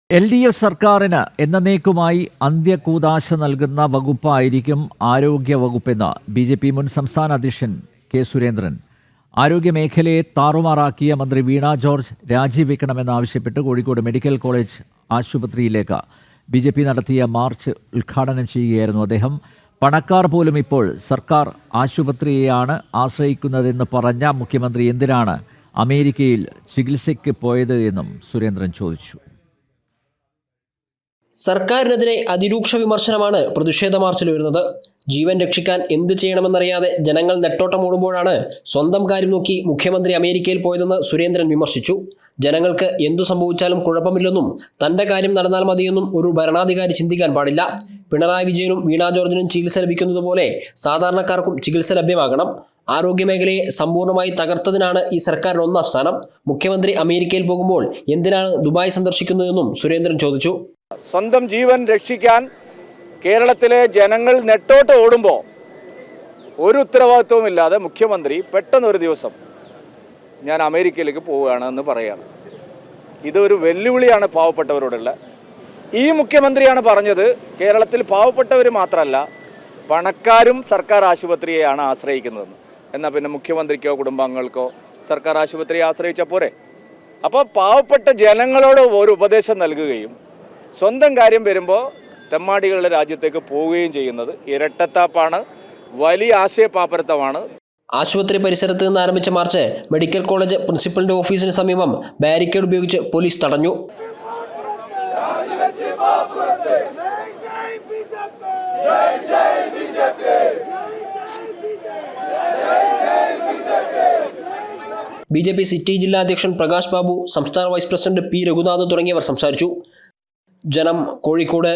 LDF സർക്കാരിന് എന്നേക്കുമായി അന്ത്യകൂദാശ നൽകുന്ന വകുപ്പായിരിക്കും ആരോഗ്യ വകുപ്പെന്ന് BJP മുൻ സംസ്ഥാന അധ്യക്ഷൻ കെ സുരേന്ദ്രൻ. ആരോഗ്യമേഖലയെ താറുമാറാക്കിയ മന്ത്രി വീണ ജോർജ് രാജിവെക്കണമെന്നാവശ്യപ്പെട്ട് കോഴിക്കോട് മെഡിക്കൽ കോളേജ് ആശുപത്രിയിലേക്ക് BJP നടത്തിയ മാർച്ച് ഉദ്ഘാടനം ചെയ്യുകയായിരുന്നു അദ്ദേഹം. പണക്കാർ പോലും ഇപ്പോൾ സർക്കാർ ആശുപത്രിയെയാണ് ആശ്രയിക്കുന്നതെന്ന് പറഞ്ഞ മുഖ്യമന്ത്രി എന്തിനാണ് അമേരിക്കയിൽ ചികിത്സയ്ക്ക് പോയത് എന്നും സുരേന്ദ്രൻ ചോദിച്ചു. സർക്കാരിനെതിരെ അതിരൂക്ഷ വിമർശനമാണ് പ്രതിഷേധ മാർച്ചിൽ വരുന്നത്. ജീവൻ രക്ഷിക്കാൻ എന്ത് ചെയ്യണമെന്നറിയാതെ ജനങ്ങൾ നെട്ടോട്ടമോടുമ്പോഴാണ് സ്വന്തം കാര്യം നോക്കി മുഖ്യമന്ത്രി അമേരിക്കയിൽ പോയതെന്ന് സുരേന്ദ്രൻ വിമർശിച്ചു. ജനങ്ങൾക്ക് എന്തു സംഭവിച്ചാലും കുഴപ്പമില്ലെന്നും തന്റെ കാര്യം നടന്നാൽ മതിയെന്നും ഒരു ഭരണാധികാരി ചിന്തിക്കാൻ പാടില്ല. പിണറായി വിജയനും വീണ ജോർജിനും ചികിത്സ ലഭിക്കുന്നത് പോലെ സാധാരണക്കാർക്കും ചികിത്സ ലഭ്യമാകണം. ആരോഗ്യമേഖലയെ സമ്പൂർണ്ണമായി തകർത്തതിനാണ് ഈ സർക്കാരിന് ഒന്നാം സ്ഥാനം. മുഖ്യമന്ത്രി അമേരിക്കയിൽ പോകുമ്പോൾ എന്തിനാണ് ദുബായ് സന്ദർശിക്കുന്നതെന്നും സുരേന്ദ്രൻ ചോദിച്ചു. സ്വന്തം ജീവൻ രക്ഷിക്കാൻ കേരളത്തിലെ ജനങ്ങൾ നെട്ടോട്ട് ഓടുമ്പോൾ ഒരു ഉത്തരവാദിത്വവുമില്ലാതെ മുഖ്യമന്ത്രി പെട്ടെന്നൊരു ദിവസം ഞാൻ അമേരിക്കയിലേക്ക് പോവുകയാണ് എന്ന് പറയുകയാണ്. ഇതൊരു വെല്ലുവിളിയാണ് പാവപ്പെട്ടവരോടുള്ള. ഈ മുഖ്യമന്ത്രിയാണ് പറഞ്ഞത് കേരളത്തിൽ പാവപ്പെട്ടവർ മാത്രമല്ല പണക്കാരും സർക്കാർ ആശുപത്രിയെയാണ് ആശ്രയിക്കുന്നതെന്ന്. എന്നാൽ പിന്നെ മുഖ്യമന്ത്രിക്കോ കുടുംബാംഗങ്ങൾക്കോ സർക്കാർ ആശുപത്രിയെ ആശ്രയിച്ചാൽ പോരെ? അപ്പോൾ പാവപ്പെട്ട ജനങ്ങളോട് ഒരു ഉപദേശം നൽകുകയും സ്വന്തം കാര്യം വരുമ്പോൾ തെമ്മാടികളുടെ രാജ്യത്തേക്ക് പോവുകയും ചെയ്യുന്നത് ഇരട്ടത്താപ്പാണ്, വലിയ ആശയപാപ്പരത്തമാണ്. ആശുപത്രി പരിസരത്ത് നിന്ന് ആരംഭിച്ച മാർച്ച് മെഡിക്കൽ കോളേജ് പ്രിൻസിപ്പലിന്റെ ഓഫീസിന് സമീപം ബാരിക്കേഡ് ഉപയോഗിച്ച് പോലീസ് തടഞ്ഞു. BJP സിറ്റി ജില്ലാ അധ്യക്ഷൻ പ്രകാശ് ബാബു, സംസ്ഥാന വൈസ് പ്രസിഡന്റ് P. രഘുനാഥ് തുടങ്ങിയവർ സംസാരിച്ചു. ജനം, കോഴിക്കോട്.